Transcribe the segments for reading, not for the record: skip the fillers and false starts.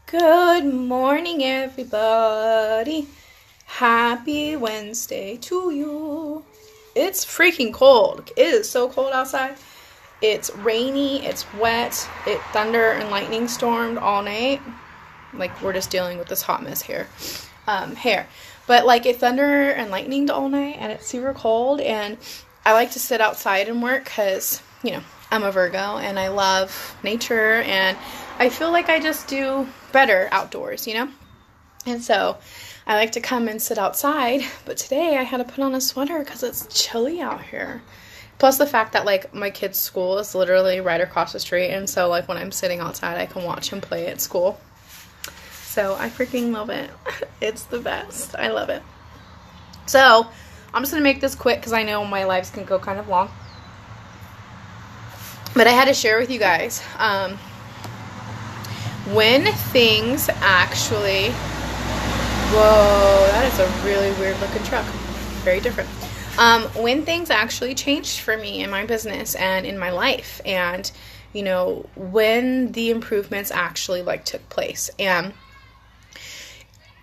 Good morning, everybody. Happy Wednesday to you. It's freaking cold. It is so cold outside. It's rainy, it's wet, it thunder and lightning stormed all night. Like, we're just dealing with this hot mess here. But like, it thunder and lightninged all night, and it's super cold, and I like to sit outside and work because, I'm a Virgo, and I love nature, and I feel like I just do better outdoors, And so I like to come and sit outside, but today I had to put on a sweater because it's chilly out here. Plus the fact that, like, my kid's school is literally right across the street, and so, like, when I'm sitting outside, I can watch him play at school. So I freaking love it. It's the best. I love it. So I'm just going to make this quick because I know my lives can go kind of long. But I had to share with you guys, when things actually, whoa, that is a really weird looking truck. Very different. When things actually changed for me in my business and in my life, and, when the improvements actually, took place. And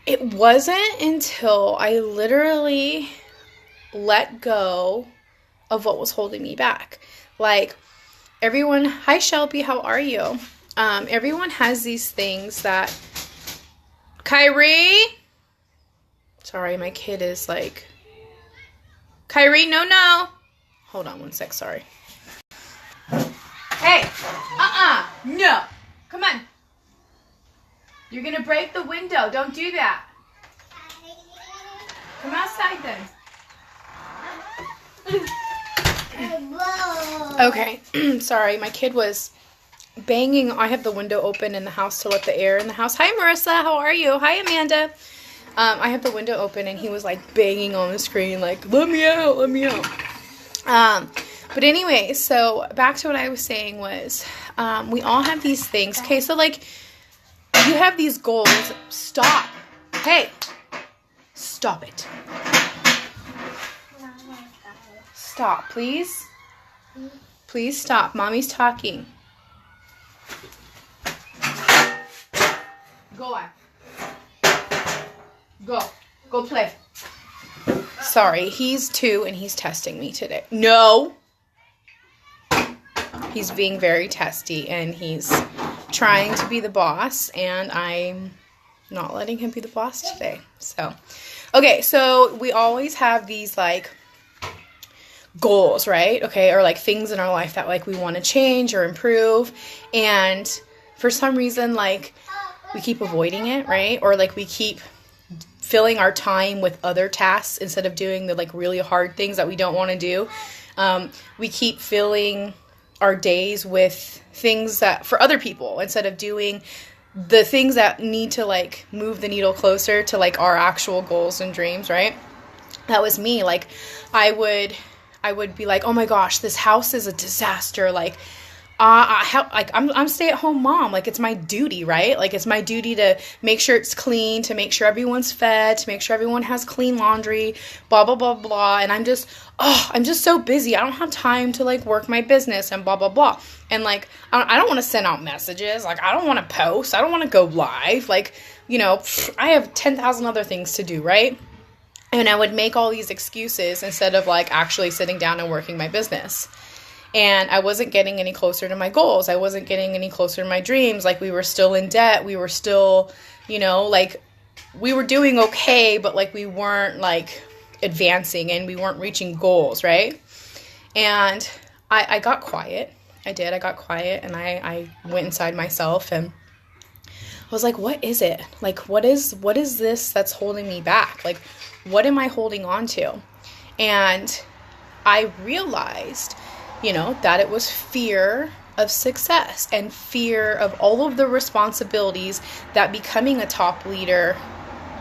it wasn't until I literally let go of what was holding me back. Everyone, hi Shelby, how are you? Everyone has these things that, Kyrie? Sorry, my kid is like, Kyrie, no. Hold on one sec, sorry. Hey, no. Come on. You're going to break the window. Don't do that. Come outside then. Okay, sorry, my kid was banging. I have the window open in the house to let the air in the house. Hi, Marissa, how are you? Hi, Amanda. I have the window open, and he was, banging on the screen, let me out. But anyway, so back to what I was saying was, we all have these things. Okay, so, you have these goals. Stop. Hey, stop it. Stop, please. Please stop. Mommy's talking. Go on. Go play. Sorry, he's 2 and he's testing me today. No. He's being very testy and he's trying to be the boss, and I'm not letting him be the boss today. So, okay, so we always have these, goals, right? Okay, or things in our life that we want to change or improve, and for some reason we keep avoiding it, right? Or we keep filling our time with other tasks instead of doing the really hard things that we don't want to do. We keep filling our days with things that for other people instead of doing the things that need to move the needle closer to our actual goals and dreams, right? That was me. I would be oh my gosh, this house is a disaster. I'm stay-at-home mom. It's my duty, right? It's my duty to make sure it's clean, to make sure everyone's fed, to make sure everyone has clean laundry, blah, blah, blah, blah. And I'm just so busy. I don't have time to work my business and blah, blah, blah. And I don't want to send out messages. I don't want to post. I don't want to go live. I have 10,000 other things to do, right? And I would make all these excuses instead of actually sitting down and working my business. And I wasn't getting any closer to my goals. I wasn't getting any closer to my dreams. We were still in debt. We were still, we were doing okay, but we weren't advancing and we weren't reaching goals, right? And I got quiet. I did. I got quiet and I went inside myself and I was what is it? What is this that's holding me back? What am I holding on to? And I realized, that it was fear of success and fear of all of the responsibilities that becoming a top leader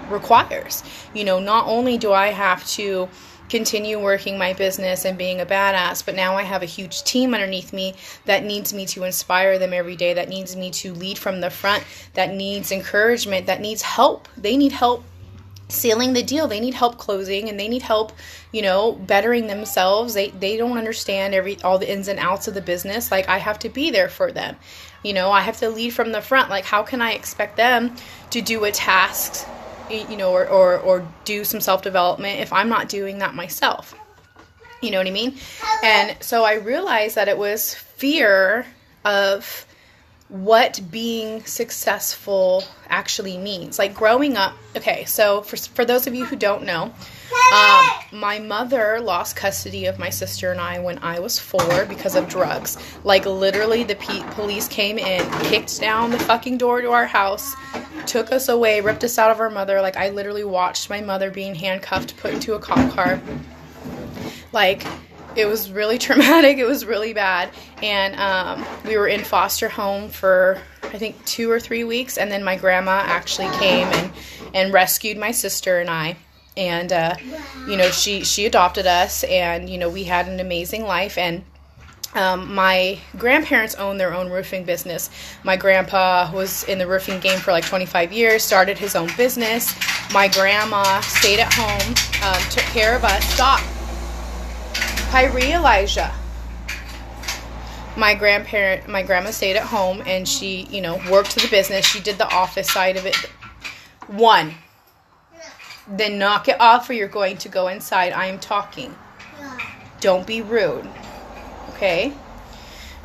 requires. Not only do I have to continue working my business and being a badass, but now I have a huge team underneath me that needs me to inspire them every day, that needs me to lead from the front, that needs encouragement, that needs help. They need help sealing the deal. They need help closing, and they need help, bettering themselves. They don't understand all the ins and outs of the business. Like, I have to be there for them. I have to lead from the front. Like, how can I expect them to do a task, or do some self-development if I'm not doing that myself? You know what I mean? And so I realized that it was fear of what being successful actually means. Like, growing up, okay, so for those of you who don't know, my mother lost custody of my sister and I when I was 4 because of drugs. Like, literally, the police came in, kicked down the fucking door to our house, took us away, ripped us out of our mother. Like, I literally watched my mother being handcuffed, put into a cop car. Like, it was really traumatic. It was really bad. And we were in foster home for, I think, 2 or 3 weeks. And then my grandma actually came and rescued my sister and I. And, she adopted us. And, we had an amazing life. And my grandparents owned their own roofing business. My grandpa was in the roofing game for like 25 years, started his own business. My grandma stayed at home, took care of us. Stop. Kyrie Elijah. My grandma stayed at home, and she, worked the business. She did the office side of it. 1. Then knock it off, or you're going to go inside. I am talking. Don't be rude. Okay?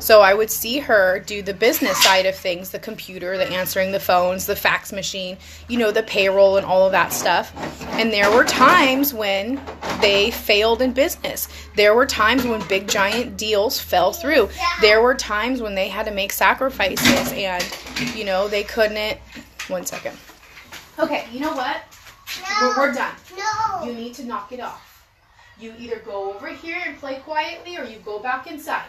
So I would see her do the business side of things, the computer, the answering the phones, the fax machine, the payroll and all of that stuff. And there were times when they failed in business. There were times when big giant deals fell through. There were times when they had to make sacrifices, and, they couldn't. 1 second. Okay, you know what? No. We're done. No. You need to knock it off. You either go over here and play quietly, or you go back inside.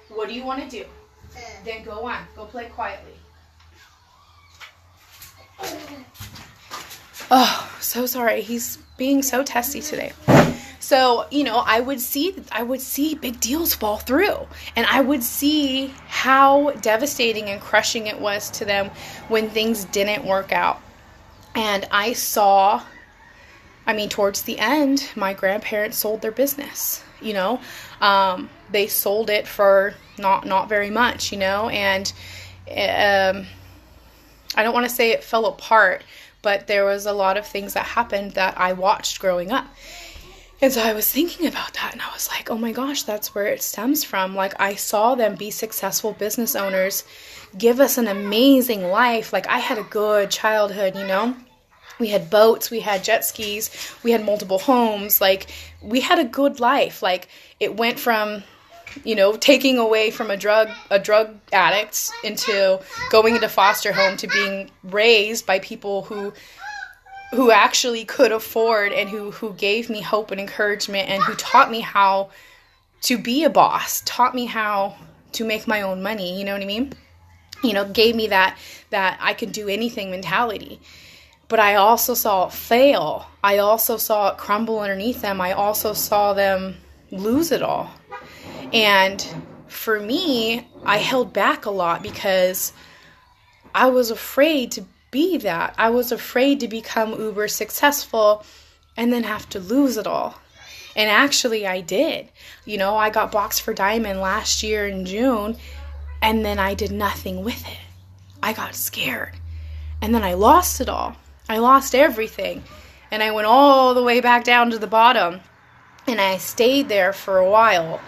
What do you want to do? Then go on. Go play quietly. Oh, so sorry. He's being so testy today. So, I would see big deals fall through. And I would see how devastating and crushing it was to them when things didn't work out. And I saw, towards the end, my grandparents sold their business, they sold it for not very much, and I don't want to say it fell apart, but there was a lot of things that happened that I watched growing up. And so I was thinking about that, and I was like, oh my gosh, that's where it stems from. Like, I saw them be successful business owners, give us an amazing life. Like, I had a good childhood, We had boats, we had jet skis, we had multiple homes. Like, we had a good life. Like, it went from, taking away from a drug addict into going into foster home to being raised by people who actually could afford, and who gave me hope and encouragement, and who taught me how to be a boss, taught me how to make my own money, you know what I mean? Gave me that I can do anything mentality. But I also saw it fail. I also saw it crumble underneath them. I also saw them lose it all. And for me, I held back a lot because I was afraid to be that. I was afraid to become uber successful and then have to lose it all. And actually I did. I got boxed for diamond last year in June, and then I did nothing with it. I got scared. And then I lost it all. I lost everything. And I went all the way back down to the bottom. And I stayed there for a while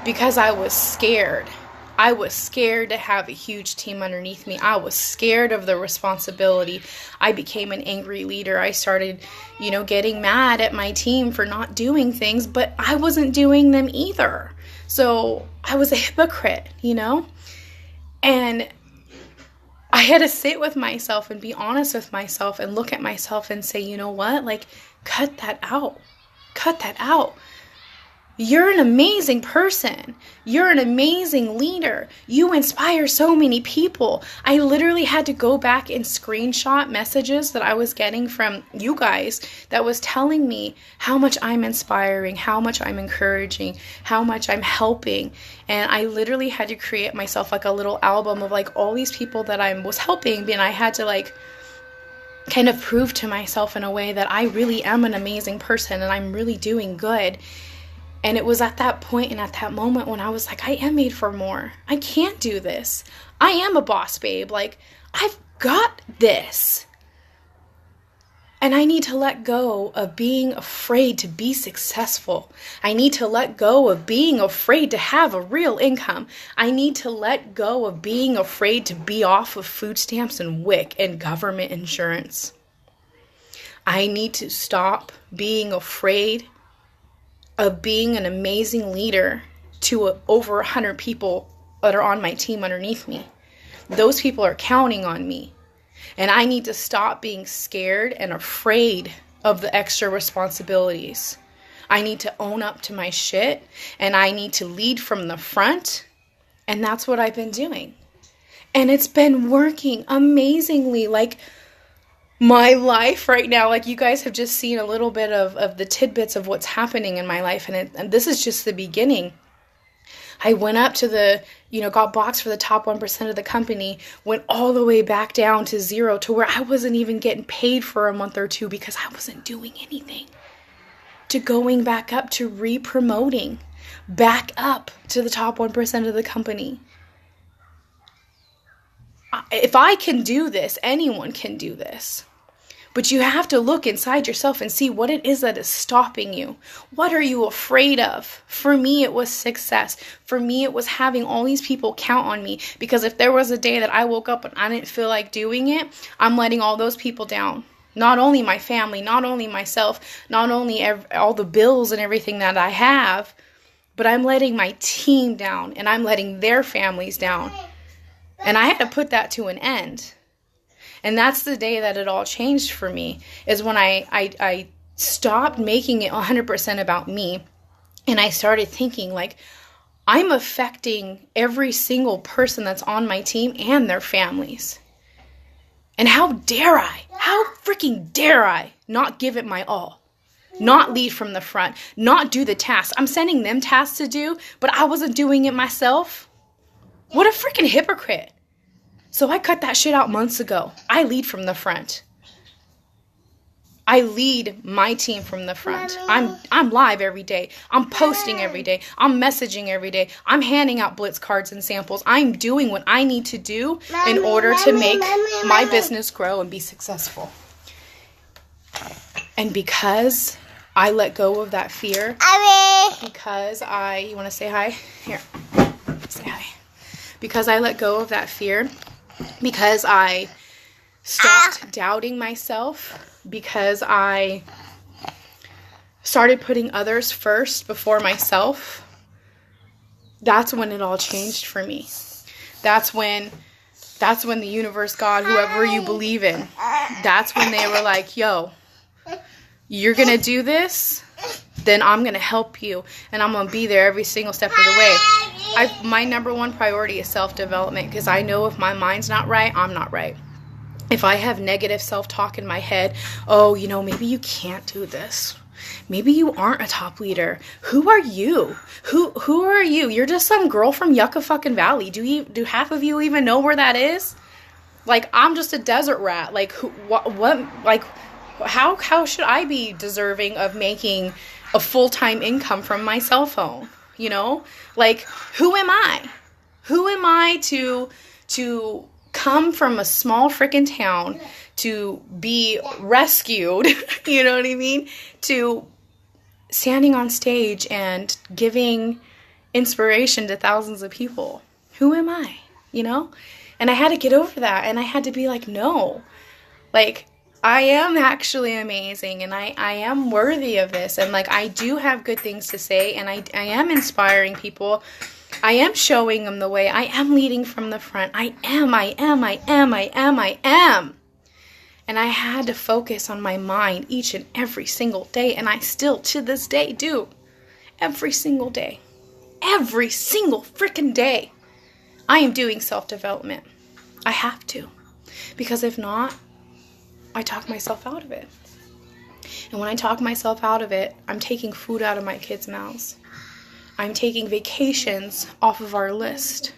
because I was scared. I was scared to have a huge team underneath me. I was scared of the responsibility. I became an angry leader. I started, getting mad at my team for not doing things, but I wasn't doing them either. So I was a hypocrite, And I had to sit with myself and be honest with myself and look at myself and say, you know what? Like, cut that out. Cut that out. You're an amazing person. You're an amazing leader. You inspire so many people. I literally had to go back and screenshot messages that I was getting from you guys that was telling me how much I'm inspiring, how much I'm encouraging, how much I'm helping. And I literally had to create myself like a little album of like all these people that I was helping. And I had to kind of prove to myself in a way that I really am an amazing person and I'm really doing good. And it was at that point and at that moment when I was like, I am made for more. I can't do this. I am a boss babe. Like, I've got this. And I need to let go of being afraid to be successful. I need to let go of being afraid to have a real income. I need to let go of being afraid to be off of food stamps and WIC and government insurance. I need to stop being afraid of being an amazing leader to over 100 people that are on my team underneath me. Those people are counting on me. And I need to stop being scared and afraid of the extra responsibilities. I need to own up to my shit, and I need to lead from the front. And that's what I've been doing. And it's been working amazingly. Like, my life right now, like, you guys have just seen a little bit of the tidbits of what's happening in my life. And this is just the beginning. I went up to got boxed for the top 1% of the company, went all the way back down to zero, to where I wasn't even getting paid for a month or two because I wasn't doing anything, to going back up to re-promoting back up to the top 1% of the company. If I can do this, anyone can do this. But you have to look inside yourself and see what it is that is stopping you. What are you afraid of? For me, it was success. For me, it was having all these people count on me. Because if there was a day that I woke up and I didn't feel like doing it, I'm letting all those people down. Not only my family, not only myself, not only all the bills and everything that I have, but I'm letting my team down and I'm letting their families down. And I had to put that to an end. And that's the day that it all changed for me, is when I stopped making it 100% about me. And I started thinking, like, I'm affecting every single person that's on my team and their families. And how freaking dare I not give it my all? Not lead from the front, not do the tasks. I'm sending them tasks to do, but I wasn't doing it myself. What a freaking hypocrite. So I cut that shit out months ago. I lead from the front. I lead my team from the front. I'm live every day. I'm posting every day. I'm messaging every day. I'm handing out blitz cards and samples. I'm doing what I need to do in order to make my business grow and be successful. And because I let go of that fear, you want to say hi? Here, say hi. Because I let go of that fear, because I stopped doubting myself, because I started putting others first before myself, that's when it all changed for me. That's when the universe, God, whoever you believe in, that's when they were like, yo, you're going to do this, then I'm going to help you, and I'm going to be there every single step of the way. My number one priority is self-development, because I know if my mind's not right, I'm not right. If I have negative self-talk in my head, maybe you can't do this. Maybe you aren't a top leader. Who are you? Who are you? You're just some girl from Yucca fucking Valley. Do half of you even know where that is? Like, I'm just a desert rat. Like, how should I be deserving of making a full-time income from my cell phone? You know, like, who am I? Who am I to come from a small freaking town, to be rescued, you know what I mean? To standing on stage and giving inspiration to thousands of people. Who am I? You know? And I had to get over that, and I had to be like, no, like, I am actually amazing, and I am worthy of this, and like, I do have good things to say, and I am inspiring people. I am showing them the way. I am leading from the front. I am. And I had to focus on my mind each and every single day, and I still to this day do. Every single day. Every single freaking day. I am doing self-development. I have to. Because if not, I talk myself out of it. And when I talk myself out of it, I'm taking food out of my kids' mouths. I'm taking vacations off of our list.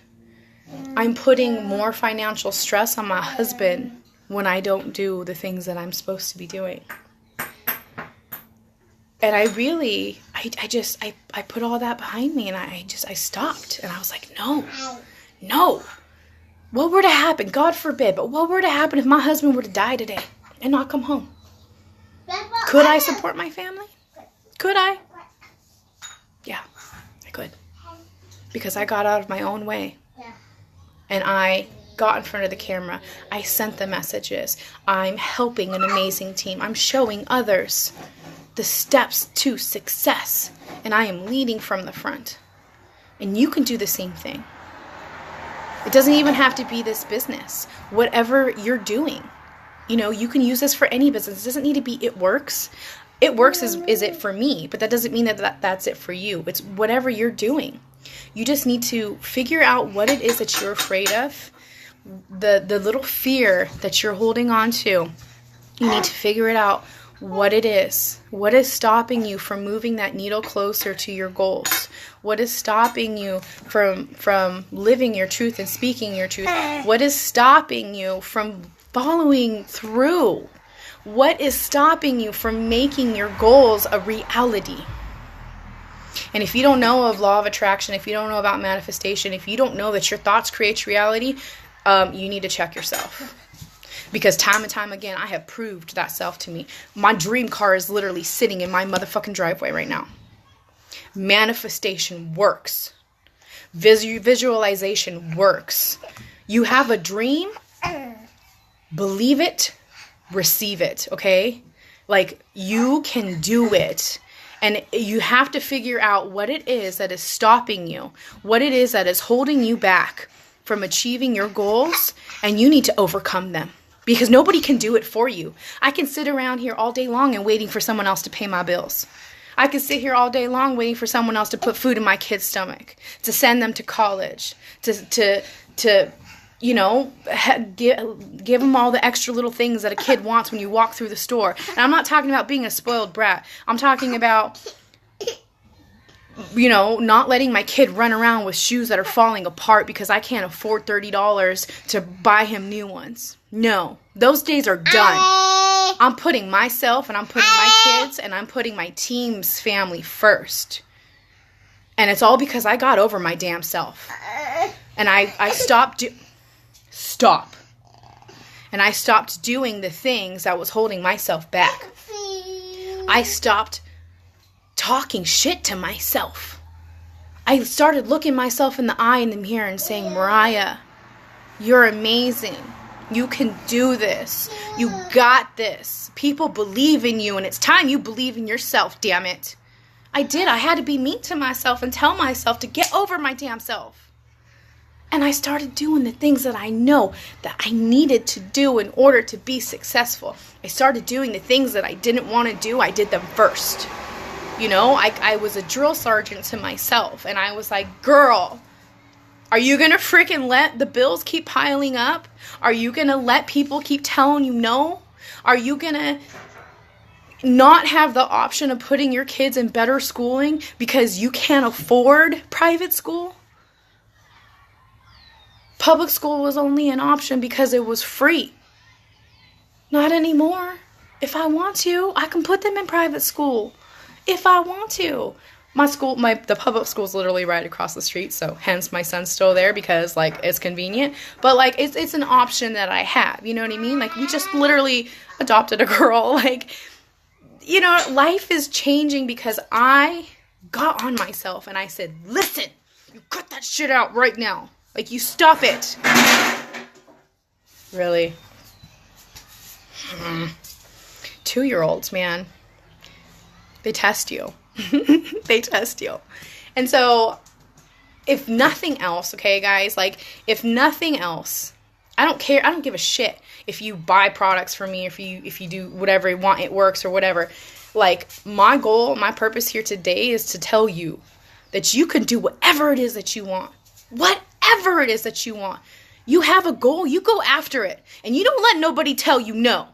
I'm putting more financial stress on my husband when I don't do the things that I'm supposed to be doing. And I really, I put all that behind me, and I stopped, and I was like, no. What were to happen? God forbid, but what were to happen if my husband were to die today and not come home? Could I support my family? Could I? Yeah, I could. Because I got out of my own way. And I got in front of the camera. I sent the messages. I'm helping an amazing team. I'm showing others the steps to success. And I am leading from the front. And you can do the same thing. It doesn't even have to be this business. Whatever you're doing. You know, you can use this for any business. It doesn't need to be it works. It works is it for me, but that doesn't mean that's it for you. It's whatever you're doing. You just need to figure out what it is that you're afraid of. The little fear that you're holding on to. You need to figure it out what it is. What is stopping you from moving that needle closer to your goals? What is stopping you from living your truth and speaking your truth? What is stopping you from following through? What is stopping you from making your goals a reality? And if you don't know of law of attraction, if you don't know about manifestation, if you don't know that your thoughts create reality, you need to check yourself. Because time and time again, I have proved that self to me. My dream car is literally sitting in my motherfucking driveway right now. Manifestation works. Visualization works. You have a dream, believe it, receive it, okay? Like, you can do it. And you have to figure out what it is that is stopping you, what it is that is holding you back from achieving your goals, and you need to overcome them. Because nobody can do it for you. I can sit around here all day long and waiting for someone else to pay my bills. I can sit here all day long waiting for someone else to put food in my kid's stomach, to send them to college, to you know, give them all the extra little things that a kid wants when you walk through the store. And I'm not talking about being a spoiled brat. I'm talking about, you know, not letting my kid run around with shoes that are falling apart because I can't afford $30 to buy him new ones. No, those days are done. I'm putting myself and I'm putting my kids and I'm putting my team's family first. And it's all because I got over my damn self. And I stopped And I stopped doing the things that was holding myself back. I stopped talking shit to myself. I started looking myself in the eye in the mirror and saying, Mariah, you're amazing. You can do this. You got this. People believe in you, and it's time you believe in yourself, damn it. I did. I had to be mean to myself and tell myself to get over my damn self. And I started doing the things that I know that I needed to do in order to be successful. I started doing the things that I didn't want to do. I did them first. You know, I was a drill sergeant to myself. And I was like, girl, are you going to freaking let the bills keep piling up? Are you going to let people keep telling you no? Are you going to not have the option of putting your kids in better schooling because you can't afford private school? Public school was only an option because it was free. Not anymore. If I want to, I can put them in private school. If I want to. The public school's literally right across the street, so hence my son's still there because, like, it's convenient. But, like, it's an option that I have, you know what I mean? Like, we just literally adopted a girl. Like, you know, life is changing because I got on myself and I said, listen, you cut that shit out right now. Like, you stop it. Really? 2-year-olds, man. They test you. They test you. And so, if nothing else, okay, guys, like, if nothing else, I don't care. I don't give a shit if you buy products from me, if you do whatever you want, it works or whatever. Like, my goal, my purpose here today is to tell you that you can do whatever it is that you want. Whatever it is that you want. You have a goal, you go after it. And you don't let nobody tell you no.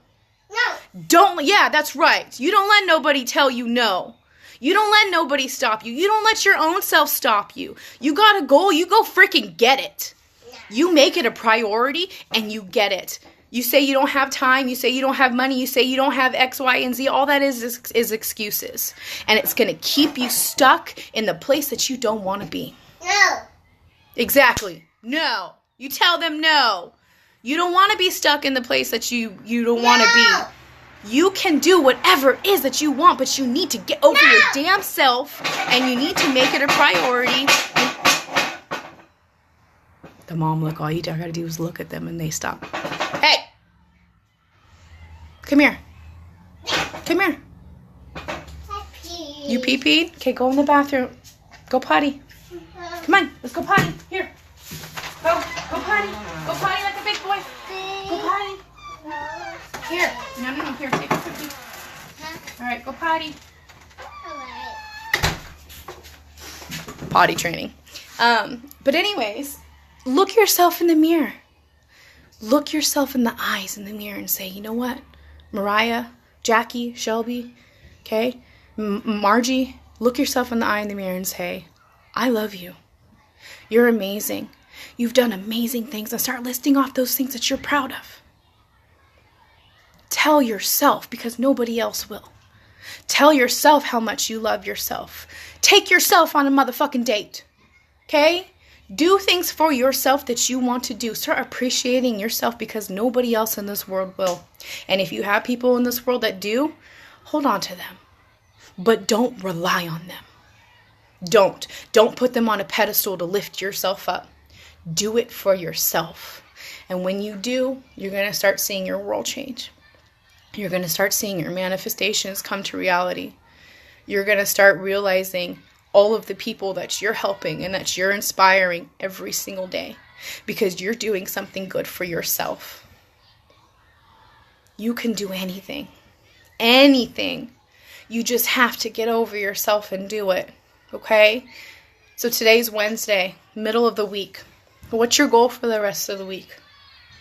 No. Yeah, that's right. You don't let nobody tell you no. You don't let nobody stop you. You don't let your own self stop you. You got a goal, you go freaking get it. No. You make it a priority and you get it. You say you don't have time. You say you don't have money. You say you don't have X, Y, and Z. All that is excuses. And it's going to keep you stuck in the place that you don't want to be. No. Exactly. No. You tell them no. You don't want to be stuck in the place that you don't want to be. You can do whatever it is that you want, but you need to get over your damn self, and you need to make it a priority. The mom look, all you gotta do is look at them and they stop. Hey! Come here. Come here. You pee-peed? Okay, go in the bathroom. Go potty. Come on, let's go potty. Here. Go potty. Go potty like a big boy. Go potty. Here. No. Here, take a cookie. All right, go potty. Potty training. But anyways, look yourself in the mirror. Look yourself in the eyes in the mirror and say, you know what? Mariah, Jackie, Shelby, okay? Margie, look yourself in the eye in the mirror and say, I love you. You're amazing. You've done amazing things, and start listing off those things that you're proud of. Tell yourself, because nobody else will. Tell yourself how much you love yourself. Take yourself on a motherfucking date. Okay? Do things for yourself that you want to do. Start appreciating yourself, because nobody else in this world will. And if you have people in this world that do, hold on to them. But don't rely on them. Don't put them on a pedestal to lift yourself up. Do it for yourself. And when you do, you're going to start seeing your world change. You're going to start seeing your manifestations come to reality. You're going to start realizing all of the people that you're helping and that you're inspiring every single day, because you're doing something good for yourself. You can do anything. Anything. You just have to get over yourself and do it. Okay? So today's Wednesday, middle of the week. What's your goal for the rest of the week?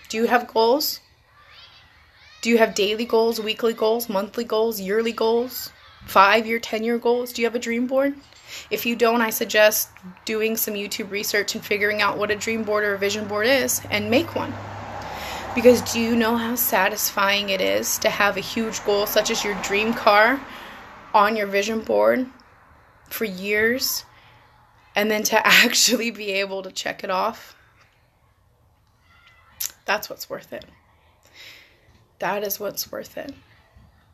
Do you have goals? Do you have daily goals, weekly goals, monthly goals, yearly goals, 5-year, 10-year goals? Do you have a dream board? If you don't, I suggest doing some YouTube research and figuring out what a dream board or a vision board is and make one. Because do you know how satisfying it is to have a huge goal such as your dream car on your vision board for years and then to actually be able to check it off? That's what's worth it. That is what's worth it.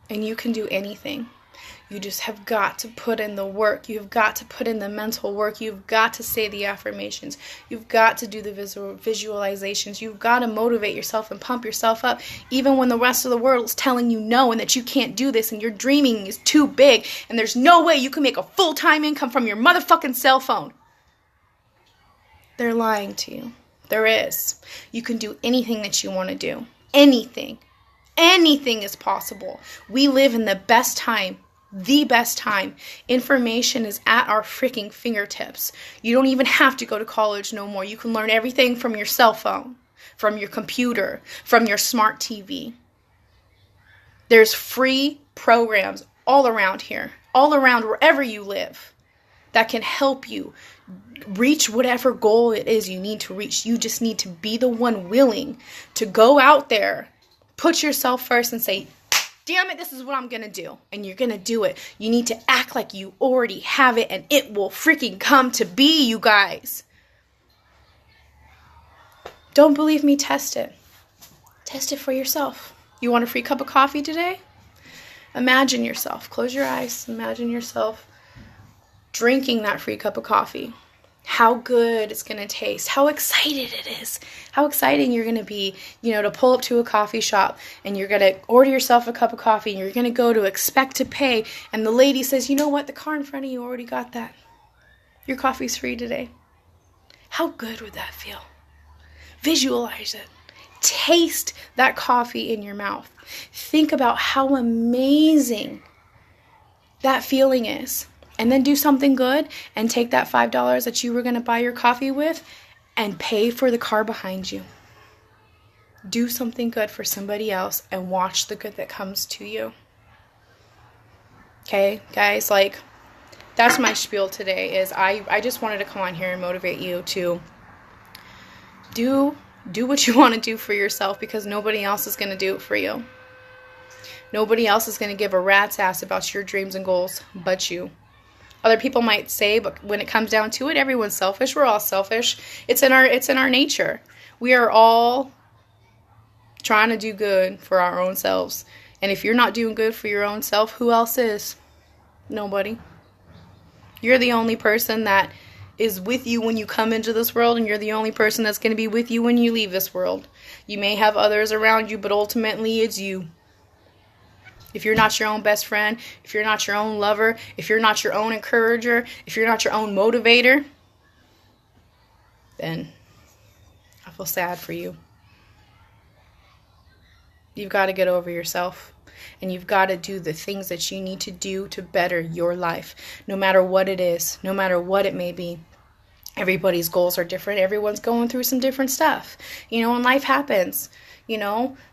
And you can do anything. You just have got to put in the work. You've got to put in the mental work. You've got to say the affirmations. You've got to do the visualizations. You've got to motivate yourself and pump yourself up, even when the rest of the world is telling you no and that you can't do this and your dreaming is too big and there's no way you can make a full-time income from your motherfucking cell phone. They're lying to you. There is. You can do anything that you want to do. Anything. Anything is possible. We live in the best time. The best time. Information is at our freaking fingertips. You don't even have to go to college no more. You can learn everything from your cell phone, from your computer, from your smart TV. There's free programs all around here, all around wherever you live, that can help you reach whatever goal it is you need to reach. You just need to be the one willing to go out there, put yourself first and say, damn it, this is what I'm going to do. And you're going to do it. You need to act like you already have it and it will freaking come to be, you guys. Don't believe me? Test it. Test it for yourself. You want a free cup of coffee today? Imagine yourself. Close your eyes. Imagine yourself drinking that free cup of coffee. How good it's going to taste. How excited it is. How exciting you're going to be, to pull up to a coffee shop and you're going to order yourself a cup of coffee and you're going to go to expect to pay. And the lady says, you know what? The car in front of you already got that. Your coffee's free today. How good would that feel? Visualize it. Taste that coffee in your mouth. Think about how amazing that feeling is. And then do something good and take that $5 that you were going to buy your coffee with and pay for the car behind you. Do something good for somebody else and watch the good that comes to you. Okay, guys, that's my spiel today is I just wanted to come on here and motivate you to do Do what you want to do for yourself, because nobody else is going to do it for you. Nobody else is going to give a rat's ass about your dreams and goals but you. Other people might say, but when it comes down to it, everyone's selfish. We're all selfish. It's in our nature. We are all trying to do good for our own selves. And if you're not doing good for your own self, who else is? Nobody. You're the only person that is with you when you come into this world, and you're the only person that's going to be with you when you leave this world. You may have others around you, but ultimately it's you. If you're not your own best friend, if you're not your own lover, if you're not your own encourager, if you're not your own motivator, then I feel sad for you. You've got to get over yourself, and you've got to do the things that you need to do to better your life, no matter what it is, no matter what it may be. Everybody's goals are different. Everyone's going through some different stuff, and life happens.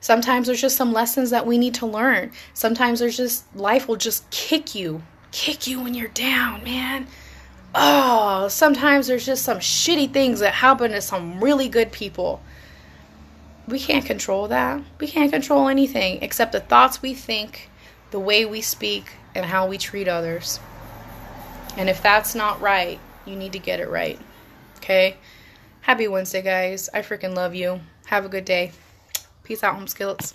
Sometimes there's just some lessons that we need to learn. Sometimes life will just kick you when you're down, man. Oh, sometimes there's just some shitty things that happen to some really good people. We can't control that. We can't control anything except the thoughts we think, the way we speak, and how we treat others. And if that's not right, you need to get it right. Okay? Happy Wednesday, guys. I freaking love you. Have a good day. Peace out, home skillets.